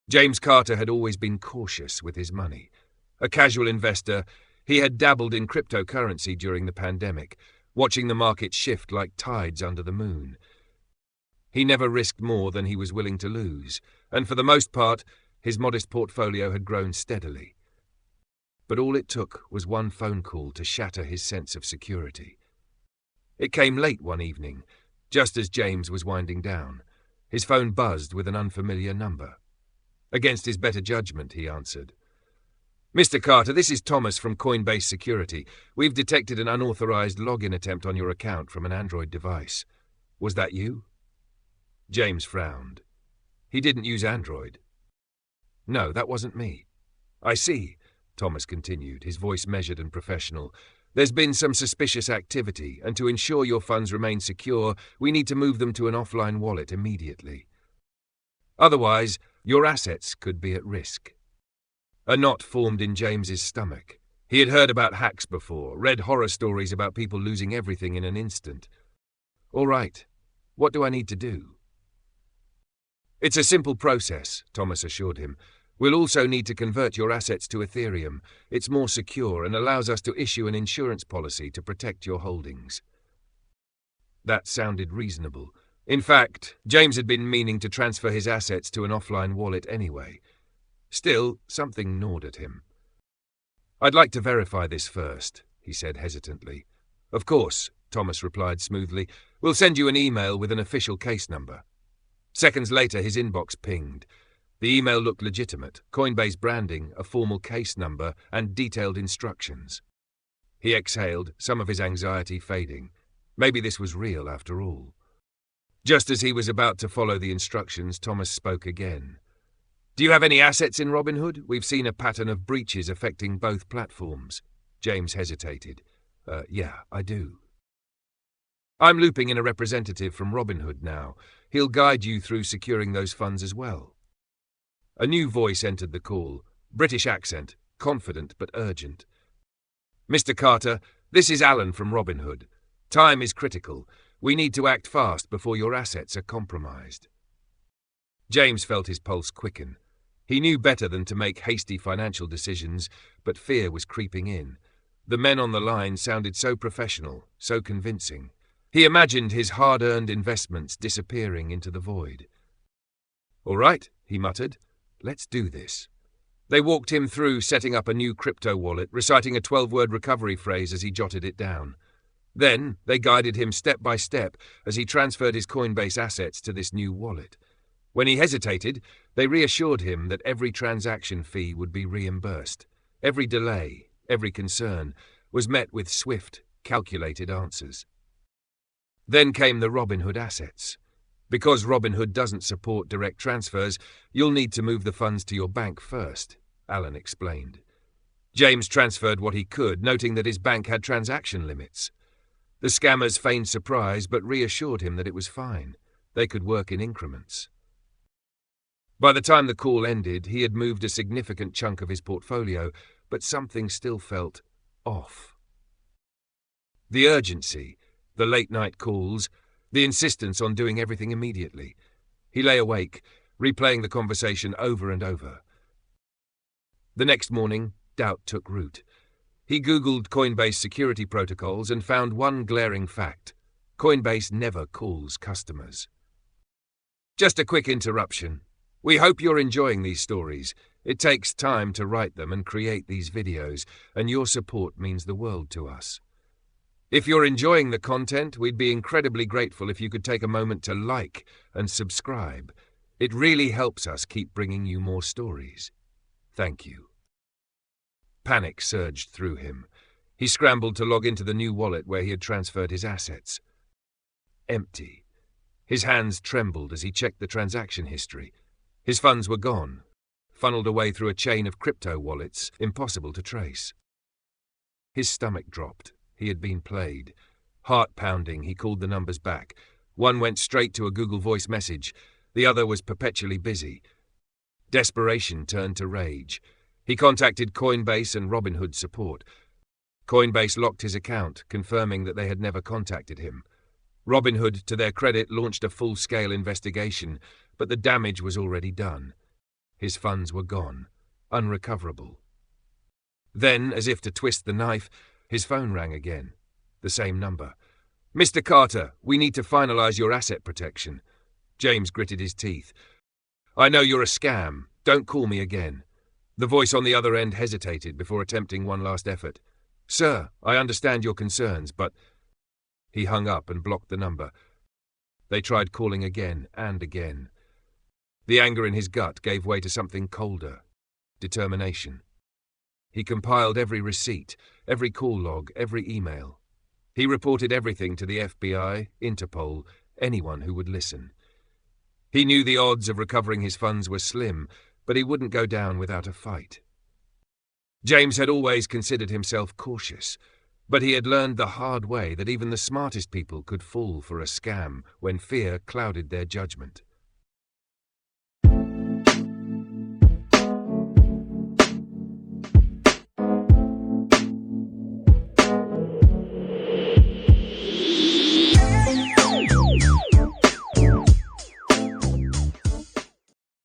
James Carter had always been cautious with his money. A casual investor, he had dabbled in cryptocurrency during the pandemic, watching the market shift like tides under the moon. He never risked more than he was willing to lose, and for the most part, his modest portfolio had grown steadily. But all it took was one phone call to shatter his sense of security. It came late one evening, just as James was winding down. His phone buzzed with an unfamiliar number. Against his better judgment, he answered. "Mr. Carter, this is Thomas from Coinbase Security. We've detected an unauthorized login attempt on your account from an Android device. Was that you?" James frowned. He didn't use Android. "No, that wasn't me." "I see," Thomas continued, his voice measured and professional. "There's been some suspicious activity, and to ensure your funds remain secure, we need to move them to an offline wallet immediately. Otherwise, your assets could be at risk." A knot formed in James's stomach. He had heard about hacks before, read horror stories about people losing everything in an instant. "All right, what do I need to do?" "It's a simple process," Thomas assured him. "We'll also need to convert your assets to Ethereum. It's more secure and allows us to issue an insurance policy to protect your holdings." That sounded reasonable. In fact, James had been meaning to transfer his assets to an offline wallet anyway. Still, something gnawed at him. "I'd like to verify this first," he said hesitantly. "Of course," Thomas replied smoothly. "We'll send you an email with an official case number." Seconds later, his inbox pinged. The email looked legitimate, Coinbase branding, a formal case number, and detailed instructions. He exhaled, some of his anxiety fading. Maybe this was real after all. Just as he was about to follow the instructions, Thomas spoke again. "Do you have any assets in Robinhood? We've seen a pattern of breaches affecting both platforms." James hesitated. Yeah, I do." "I'm looping in a representative from Robinhood now. He'll guide you through securing those funds as well." A new voice entered the call, British accent, confident but urgent. "Mr. Carter, this is Alan from Robinhood. Time is critical. We need to act fast before your assets are compromised." James felt his pulse quicken. He knew better than to make hasty financial decisions, but fear was creeping in. The men on the line sounded so professional, so convincing. He imagined his hard-earned investments disappearing into the void. "All right," he muttered. "Let's do this." They walked him through setting up a new crypto wallet, reciting a 12-word recovery phrase as he jotted it down. Then they guided him step by step as he transferred his Coinbase assets to this new wallet. When he hesitated, they reassured him that every transaction fee would be reimbursed. Every delay, every concern, was met with swift, calculated answers. Then came the Robinhood assets. Because Robinhood doesn't support direct transfers, you'll need to move the funds to your bank first, Alan explained. James transferred what he could, noting that his bank had transaction limits. The scammers feigned surprise but reassured him that it was fine. They could work in increments. By the time the call ended, he had moved a significant chunk of his portfolio, but something still felt off. The urgency, the late-night calls, the insistence on doing everything immediately. He lay awake, replaying the conversation over and over. The next morning, doubt took root. He Googled Coinbase security protocols and found one glaring fact. Coinbase never calls customers. Just a quick interruption. We hope you're enjoying these stories. It takes time to write them and create these videos, and your support means the world to us. If you're enjoying the content, we'd be incredibly grateful if you could take a moment to like and subscribe. It really helps us keep bringing you more stories. Thank you. Panic surged through him. He scrambled to log into the new wallet where he had transferred his assets. Empty. His hands trembled as he checked the transaction history. His funds were gone, funneled away through a chain of crypto wallets, impossible to trace. His stomach dropped. He had been played. Heart pounding, he called the numbers back. One went straight to a Google Voice message. The other was perpetually busy. Desperation turned to rage. He contacted Coinbase and Robinhood support. Coinbase locked his account, confirming that they had never contacted him. Robinhood, to their credit, launched a full-scale investigation, but the damage was already done. His funds were gone, unrecoverable. Then, as if to twist the knife, his phone rang again. The same number. "Mr. Carter, we need to finalize your asset protection." James gritted his teeth. "I know you're a scam. Don't call me again." The voice on the other end hesitated before attempting one last effort. "Sir, I understand your concerns, but—" He hung up and blocked the number. They tried calling again and again. The anger in his gut gave way to something colder. Determination. He compiled every receipt, every call log, every email. He reported everything to the FBI, Interpol, anyone who would listen. He knew the odds of recovering his funds were slim, but he wouldn't go down without a fight. James had always considered himself cautious, but he had learned the hard way that even the smartest people could fall for a scam when fear clouded their judgment.